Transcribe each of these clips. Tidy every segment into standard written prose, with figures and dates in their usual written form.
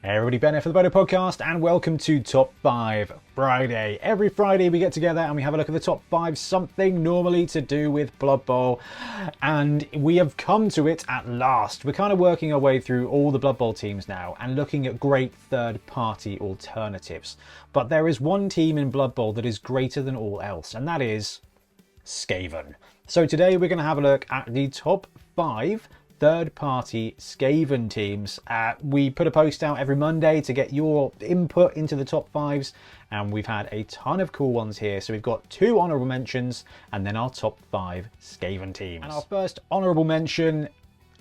Hey everybody, Ben here for the Bonehead podcast and welcome to Top 5 Friday. Every Friday we get together and we have a look at the top 5, something normally to do with Blood Bowl, and we have come to it at last. We're kind of working our way through all the Blood Bowl teams now and looking at great third-party alternatives. But there is one team in Blood Bowl that is greater than all else, and that is Skaven. So today we're going to have a look at the top 5 third-party Skaven teams. We put a post out every Monday to get your input into the top 5s, and we've had a ton of cool ones here. So we've got 2 honourable mentions and then our top 5 Skaven teams. And our first honourable mention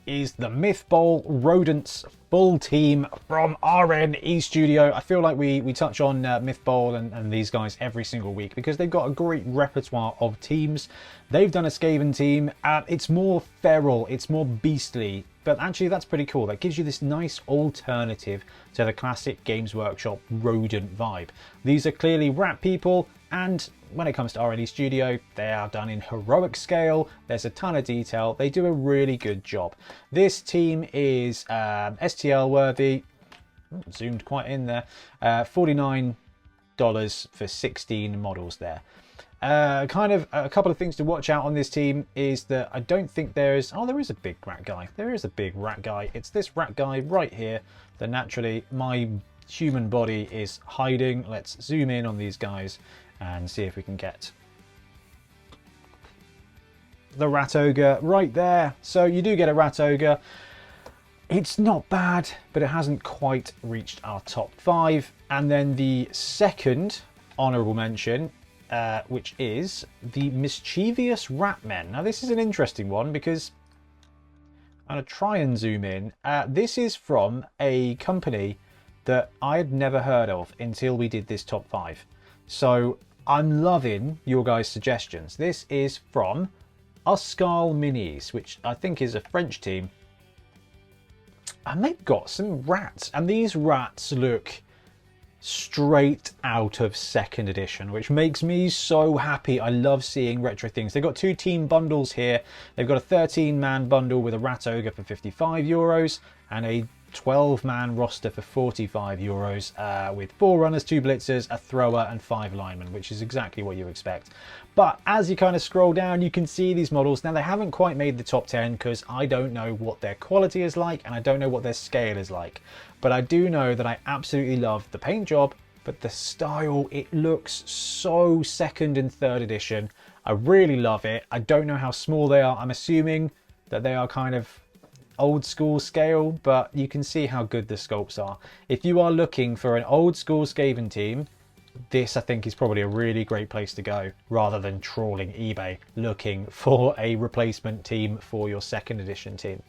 is the Myth Bowl Rodents full team from RNE Studio. I feel like we touch on Myth Bowl and these guys every single week because they've got a great repertoire of teams. They've done a Skaven team. It's more feral, it's more beastly, but actually that's pretty cool. That gives you this nice alternative to the classic Games Workshop rodent vibe. These are clearly rat people, and when it comes to RNE Studio, they are done in heroic scale. There's a ton of detail. They do a really good job. This team is STL worthy. Zoomed quite in there. $49 for 16 models there. Kind of a couple of things to watch out on this team is that I don't think there is... Oh, there is a big rat guy. There is a big rat guy. It's this rat guy right here that naturally my human body is hiding. Let's zoom in on these guys and see if we can get the rat ogre right there. So you do get a rat ogre. It's not bad, but it hasn't quite reached our top 5. And then the second honourable mention, which is the mischievous rat men. Now this is an interesting one because I'm going to try and zoom in. This is from a company that I had never heard of until we did this top 5. So I'm loving your guys' suggestions. This is from Uskal Minis, which I think is a French team. And they've got some rats. And these rats look straight out of 2nd edition, which makes me so happy. I love seeing retro things. They've got 2 team bundles here. They've got a 13-man bundle with a rat ogre for €55 and a 12-man roster for €45 with 4 runners, 2 blitzers, a thrower and 5 linemen, which is exactly what you expect. But as you kind of scroll down, you can see these models. Now they haven't quite made the top 10 because I don't know what their quality is like and I don't know what their scale is like. But I do know that I absolutely love the paint job, but the style, it looks so 2nd and 3rd edition. I really love it. I don't know how small they are. I'm assuming that they are kind of old school scale, but you can see how good the sculpts are. If you are looking for an old school Skaven team, this I think is probably a really great place to go rather than trawling eBay looking for a replacement team for your 2nd edition team.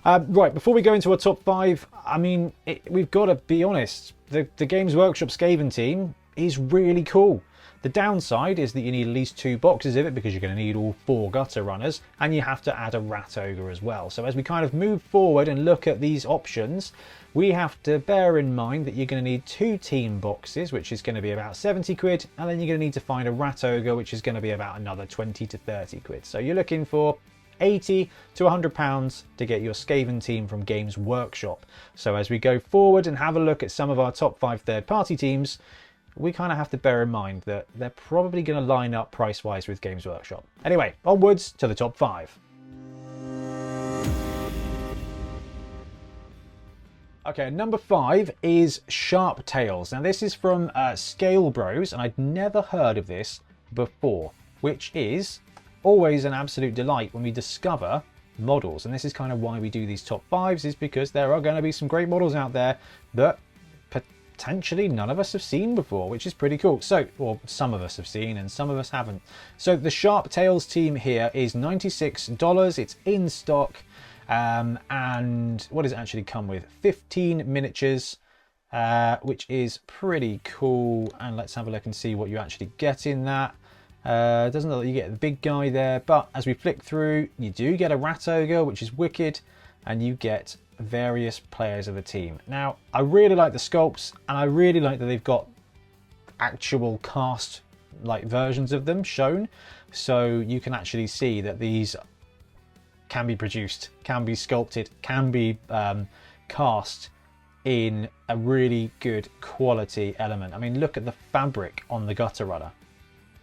Right, before we go into our top 5, I mean, we've got to be honest, the Games Workshop Skaven team is really cool. The downside is that you need at least 2 boxes of it because you're going to need all 4 gutter runners, and you have to add a rat ogre as well. So as we kind of move forward and look at these options, we have to bear in mind that you're going to need 2 team boxes, which is going to be about 70 quid, and then you're going to need to find a rat ogre, which is going to be about another 20 to 30 quid. So you're looking for 80 to 100 pounds to get your Skaven team from Games Workshop. So as we go forward and have a look at some of our top 5 third-party teams, we kind of have to bear in mind that they're probably going to line up price-wise with Games Workshop. Anyway, onwards to the top 5. Okay, number 5 is Sharp Tails. Now this is from Scale Bros, and I'd never heard of this before, which is always an absolute delight when we discover models. And this is kind of why we do these top 5s, is because there are going to be some great models out there that potentially none of us have seen before, which is pretty cool. So, or some of us have seen and some of us haven't. So the Sharp Tails team here is $96. It's in stock. And what does it actually come with? 15 miniatures, which is pretty cool. And let's have a look and see what you actually get in that. It doesn't look like you get the big guy there, but as we flick through, you do get a rat ogre, which is wicked, and you get various players of the team. Now, I really like the sculpts, and I really like that they've got actual cast like versions of them shown, so you can actually see that these can be produced, can be sculpted, can be cast in a really good quality element. I mean, look at the fabric on the gutter runner.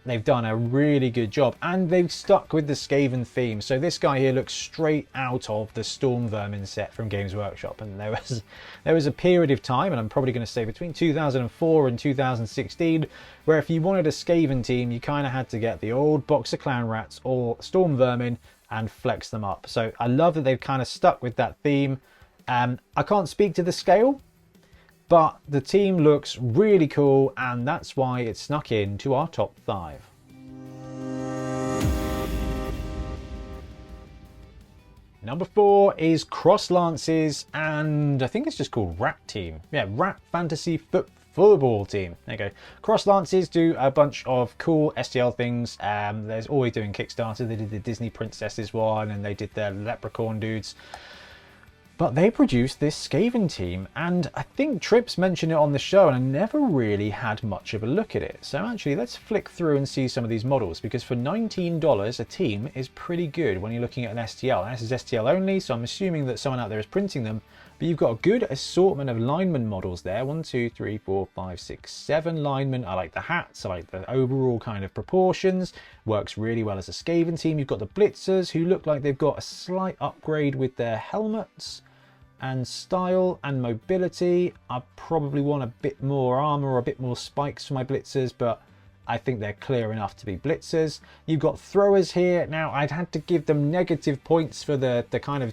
They've done a really good job, and they've stuck with the Skaven theme. So this guy here looks straight out of the Storm Vermin set from Games Workshop. And there was a period of time, and I'm probably going to say between 2004 and 2016, where if you wanted a Skaven team, you kind of had to get the old box of Clan Rats or Storm Vermin and flex them up. So I love that they've kind of stuck with that theme. I can't speak to the scale, but the team looks really cool, and that's why it snuck into our top 5. Number 4 is Cross Lances, and I think it's just called Rat Team. Yeah, Rat Fantasy Football Team. There you go. Cross Lances do a bunch of cool STL things. There's always doing Kickstarter. They did the Disney Princesses one, and they did the Leprechaun dudes. But they produced this Skaven team, and I think Trips mentioned it on the show, and I never really had much of a look at it. So actually, let's flick through and see some of these models, because for $19 a team is pretty good when you're looking at an STL. And this is STL only, so I'm assuming that someone out there is printing them. But you've got a good assortment of lineman models there. 1, 2, 3, 4, 5, 6, 7 linemen. I like the hats. I like the overall kind of proportions. Works really well as a Skaven team. You've got the Blitzers, who look like they've got a slight upgrade with their helmets and style and mobility. I probably want a bit more armor or a bit more spikes for my Blitzers, but I think they're clear enough to be Blitzers. You've got throwers here. Now, I'd had to give them negative points for the kind of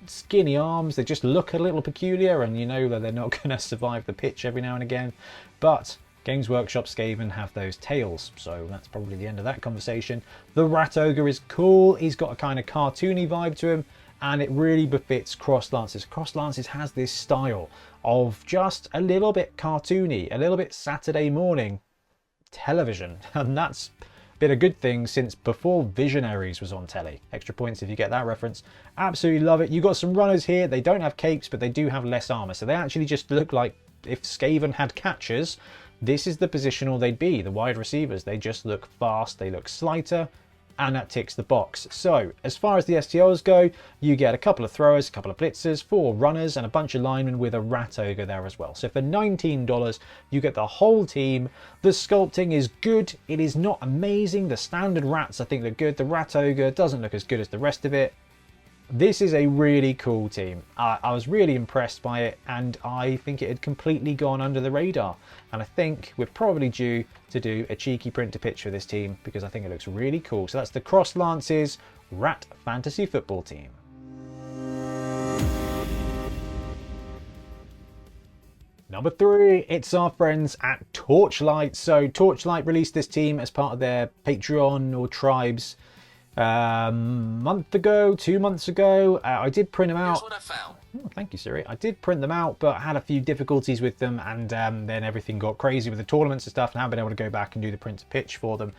skinny arms. They just look a little peculiar, and you know that they're not going to survive the pitch every now and again. But Games Workshop Skaven have those tails, so that's probably the end of that conversation. The Rat Ogre is cool. He's got a kind of cartoony vibe to him, and it really befits Cross Lances. Cross Lances has this style of just a little bit cartoony, a little bit Saturday morning television, and that's been a good thing since before Visionaries was on telly. Extra points if you get that reference. Absolutely love it. You've got some runners here. They don't have capes, but they do have less armor, so they actually just look like if Skaven had catchers, this is the positional they'd be, the wide receivers. They just look fast, they look slighter, and that ticks the box. So as far as the STLs go, you get a couple of throwers, a couple of blitzers, 4 runners, and a bunch of linemen with a Rat Ogre there as well. So for $19, you get the whole team. The sculpting is good. It is not amazing. The standard rats I think look good. The Rat Ogre doesn't look as good as the rest of it. This is a really cool team. I was really impressed by it, and I think it had completely gone under the radar. And I think we're probably due to do a cheeky print to pitch for this team, because I think it looks really cool. So that's the Cross Lances Rat Fantasy Football Team. Number 3, it's our friends at Torchlight. So Torchlight released this team as part of their Patreon or Tribes month ago, 2 months ago. I did print them out. Here's what I found. Oh, thank you, Siri. I did print them out, but had a few difficulties with them, and then everything got crazy with the tournaments and stuff, and I haven't been able to go back and do the print to pitch for them.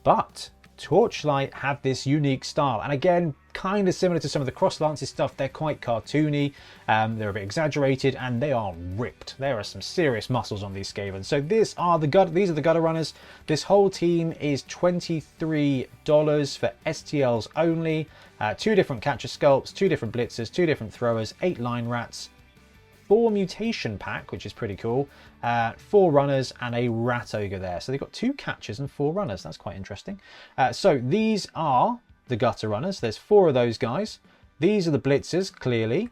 But Torchlight have this unique style, and again, kind of similar to some of the Cross Lances stuff. They're quite cartoony, they're a bit exaggerated, and they are ripped. There are some serious muscles on these Skaven. So these are the gutter runners. This whole team is $23 for STLs only. 2 different catcher sculpts, 2 different blitzers, 2 different throwers, 8 line rats, 4 mutation pack, which is pretty cool, 4 runners, and a Rat Ogre there. So they've got 2 catchers and 4 runners. That's quite interesting. So these are the gutter runners. There's 4 of those guys. These are the blitzers, clearly.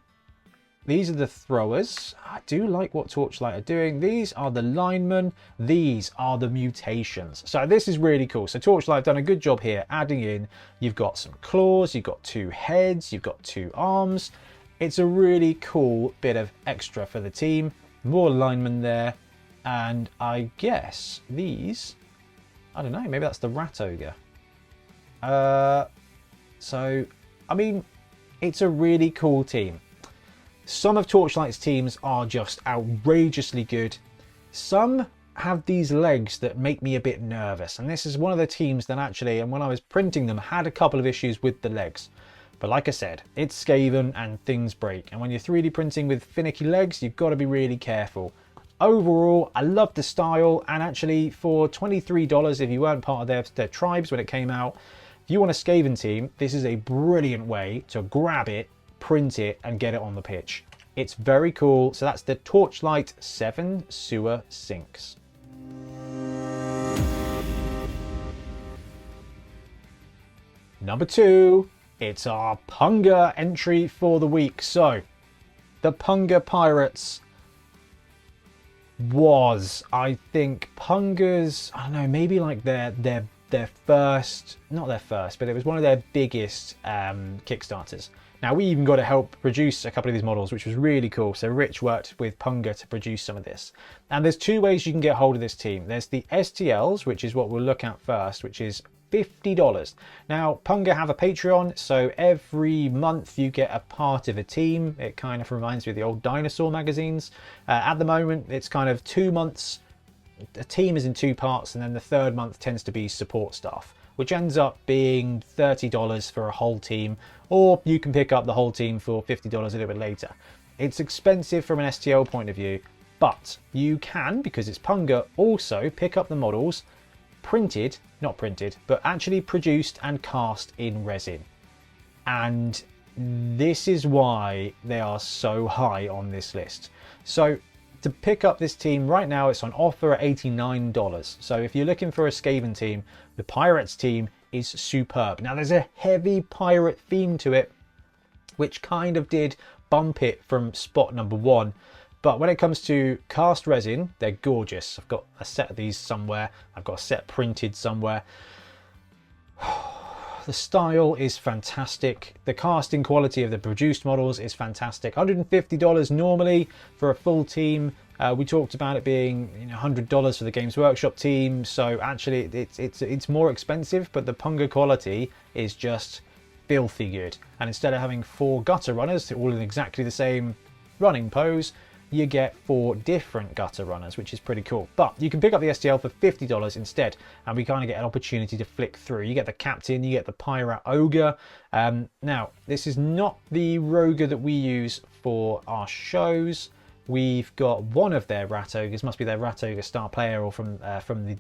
These are the throwers. I do like what Torchlight are doing. These are the linemen. These are the mutations. So this is really cool. So Torchlight have done a good job here, adding in, you've got some claws, you've got 2 heads, you've got 2 arms. It's a really cool bit of extra for the team. More linemen there. And I guess these, I don't know, maybe that's the Rat Ogre. So, I mean, it's a really cool team. Some of Torchlight's teams are just outrageously good. Some have these legs that make me a bit nervous. And this is one of the teams that actually, and when I was printing them, had a couple of issues with the legs. But like I said, it's Skaven and things break. And when you're 3D printing with finicky legs, you've got to be really careful. Overall, I love the style. And actually, for $23, if you weren't part of their tribes when it came out, if you want a Skaven team, this is a brilliant way to grab it, print it, and get it on the pitch. It's very cool. So that's the Torchlight 7 Sewer Sinks. Number 2, it's our punga entry for the week. So the punga pirates was, I think, pungas, I don't know, maybe like their first, not their first, but it was one of their biggest Kickstarters. Now, we even got to help produce a couple of these models, which was really cool. So Rich worked with Punga to produce some of this. And there's 2 ways you can get hold of this team. There's the STLs, which is what we'll look at first, which is $50. Now, Punga have a Patreon, so every month you get a part of a team. It kind of reminds me of the old dinosaur magazines. At the moment, it's kind of 2 months. A team is in 2 parts, and then the 3rd month tends to be support staff, which ends up being $30 for a whole team, or you can pick up the whole team for $50 a little bit later. It's expensive from an STL point of view, but you can, because it's Punga, also pick up the models printed, not printed, but actually produced and cast in resin. And this is why they are so high on this list. So to pick up this team right now, it's on offer at $89. So if you're looking for a Skaven team, the Pirates team is superb. Now, there's a heavy pirate theme to it, which kind of did bump it from spot number 1. But when it comes to cast resin, they're gorgeous. I've got a set of these somewhere. I've got a set printed somewhere. The style is fantastic. The casting quality of the produced models is fantastic. $150 normally for a full team. We talked about it being $100 for the Games Workshop team. So actually it's more expensive, but the Punga quality is just filthy good. And instead of having 4 gutter runners all in exactly the same running pose, you get 4 different gutter runners, which is pretty cool. But you can pick up the STL for $50 instead, and we kind of get an opportunity to flick through. You get the captain, you get the pirate ogre. Now, this is not the roger that we use for our shows. We've got one of their rat ogres, must be their rat ogre star player, or from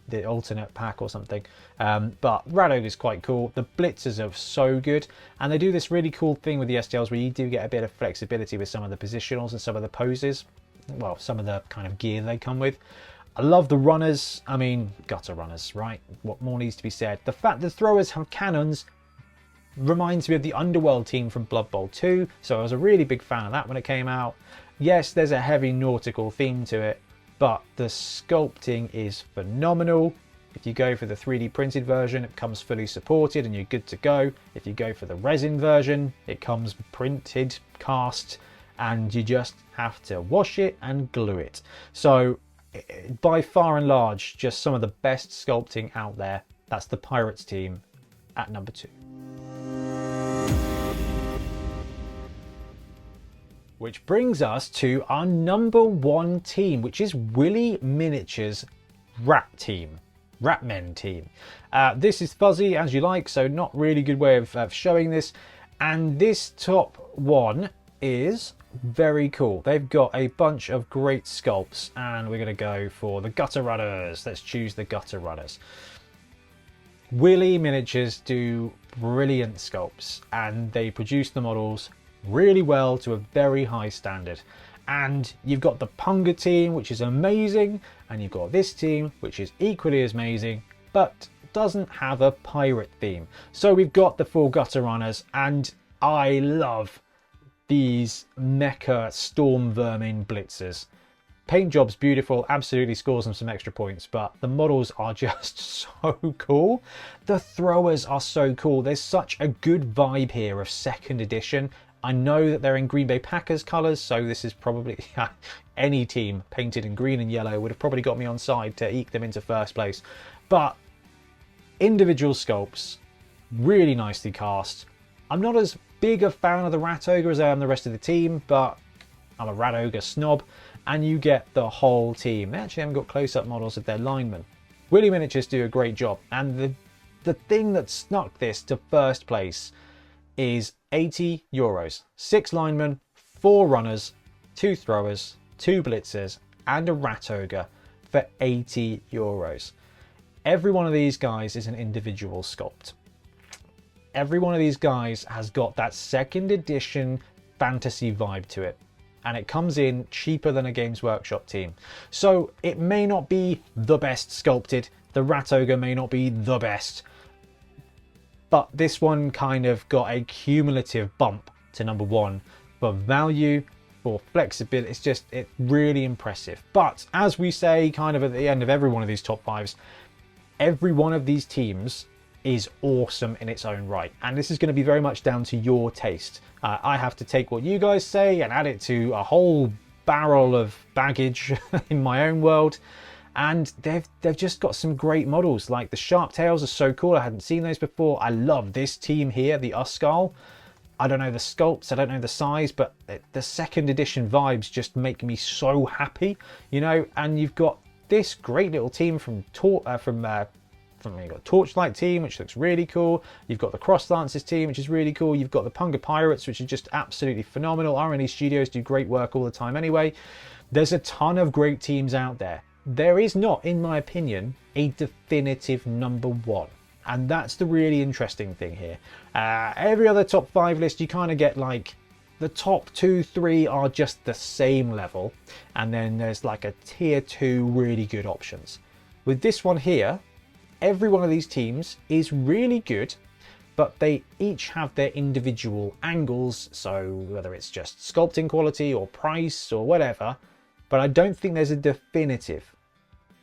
the alternate pack or something. But rat ogre is quite cool. The blitzers are so good, and they do this really cool thing with the STLs where you do get a bit of flexibility with some of the positionals and some of the poses. Well, some of the kind of gear they come with. I love the runners. I mean, gutter runners, right? What more needs to be said? The fact the throwers have cannons reminds me of the Underworld team from Blood Bowl 2, so I was a really big fan of that when it came out. Yes, there's a heavy nautical theme to it, but the sculpting is phenomenal. If you go for the 3D printed version, it comes fully supported and you're good to go. If you go for the resin version, it comes printed, cast, and you just have to wash it and glue it. So by far and large, just some of the best sculpting out there. That's the Pirates team at number 2. Which brings us to our number 1 team, which is Willie Miniatures Ratmen team. This is fuzzy as you like, so not really good way of showing this. And this top one is very cool. They've got a bunch of great sculpts, and we're going to go for the gutter runners. Let's choose the gutter runners. Willie Miniatures do brilliant sculpts, and they produce the models really well to a very high standard. And you've got the Punga team, which is amazing, and you've got this team, which is equally as amazing, but doesn't have a pirate theme. So we've got the 4 gutter runners, and I love these mecha storm vermin blitzers. Paint job's beautiful, absolutely scores them some extra points, but the models are just so cool. The throwers are so cool. There's such a good vibe here of 2nd edition. I know that they're in Green Bay Packers colours, so this is probably any team painted in green and yellow would have probably got me on side to eke them into 1st place. But individual sculpts, really nicely cast. I'm not as big a fan of the Rat Ogre as I am the rest of the team, but I'm a Rat Ogre snob, and you get the whole team. They actually haven't got close-up models of their linemen. Willie Miniatures do a great job, and the thing that snuck this to 1st place is €80. 6 linemen, 4 runners, 2 throwers, 2 blitzers, and a rat ogre for €80. Every one of these guys is an individual sculpt. Every one of these guys has got that 2nd edition fantasy vibe to it. and it comes in cheaper than a Games Workshop team. So it may not be the best sculpted, the Rat Ogre may not be the best, but this one kind of got a cumulative bump to number 1 for value, for flexibility. It's really impressive. But as we say kind of at the end of every one of these top 5s, every one of these teams is awesome in its own right, and this is going to be very much down to your taste. I have to take what you guys say and add it to a whole barrel of baggage in my own world, and they've just got some great models. Like the Sharp Tails are so cool, I hadn't seen those before. I love this team here, the Uskal. I don't know the sculpts, I don't know the size, but the second edition vibes just make me so happy, you know. And you've got this great little team from you've got Torchlight team, which looks really cool. You've got the Cross Lances team, which is really cool. You've got the Punga Pirates, which is just absolutely phenomenal. R&E Studios do great work all the time anyway. There's a ton of great teams out there. There is not, in my opinion, a definitive number 1. And that's the really interesting thing here. Every other top 5 list, you kind of get like the top 2, 3 are just the same level. And then there's like a tier 2 really good options. With this one here, every one of these teams is really good, but they each have their individual angles. So whether it's just sculpting quality or price or whatever, but I don't think there's a definitive.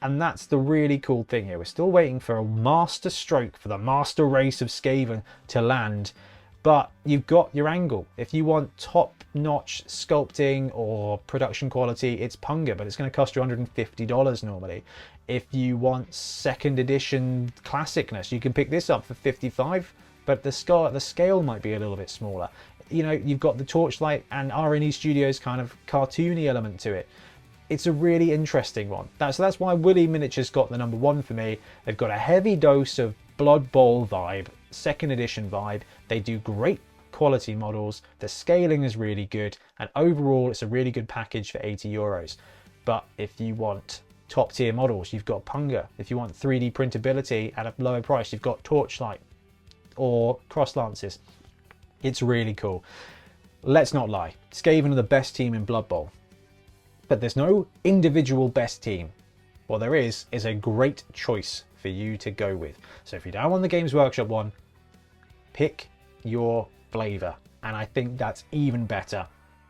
And that's the really cool thing here. We're still waiting for a master stroke for the master race of Skaven to land, but you've got your angle. If you want top-notch sculpting or production quality, it's Punga, but it's going to cost you $150 normally. If you want second edition classicness, you can pick this up for $55, but the scale might be a little bit smaller. You know, you've got the Torchlight and R&E Studios kind of cartoony element to it. It's a really interesting one. So that's why Willie Miniatures got the number 1 for me. They've got a heavy dose of Blood Bowl vibe, second edition vibe. They do great quality models. The scaling is really good, and overall it's a really good package for €80. But if you want top tier models, you've got Punga. If you want 3D printability at a lower price, you've got Torchlight or Cross Lances. It's really cool. Let's not lie, Skaven are the best team in Blood Bowl. But there's no individual best team. What there is a great choice for you to go with. So if you don't want the Games Workshop one, pick your flavour. And I think that's even better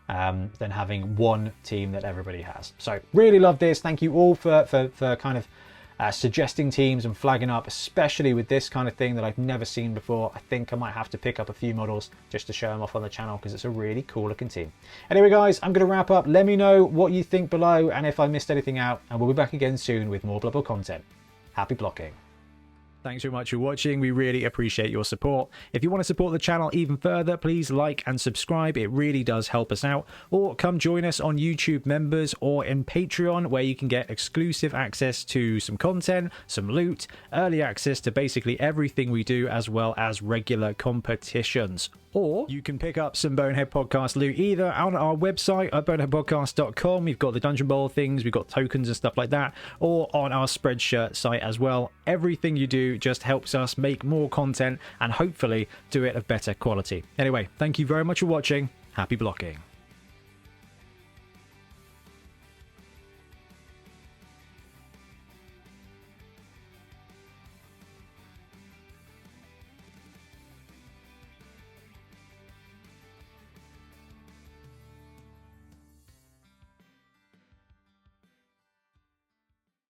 than having one team that everybody has. So really love this. Thank you all for kind of suggesting teams and flagging up, especially with this kind of thing that I've never seen before. I think I might have to pick up a few models just to show them off on the channel because it's a really cool looking team. Anyway guys, I'm going to wrap up. Let me know what you think below and if I missed anything out, and we'll be back again soon with more Blood Bowl content. Happy blocking. Thanks very much for watching. We really appreciate your support. If you want to support the channel even further, please like and subscribe. It really does help us out. Or come join us on YouTube members or in Patreon, where you can get exclusive access to some content, some loot, early access to basically everything we do, as well as regular competitions. Or you can pick up some Bonehead Podcast loot either on our website at boneheadpodcast.com. We've got the Dungeon Bowl things, we've got tokens and stuff like that, or on our Spreadshirt site as well. Everything you do just helps us make more content and hopefully do it of better quality. Anyway, thank you very much for watching. Happy blocking.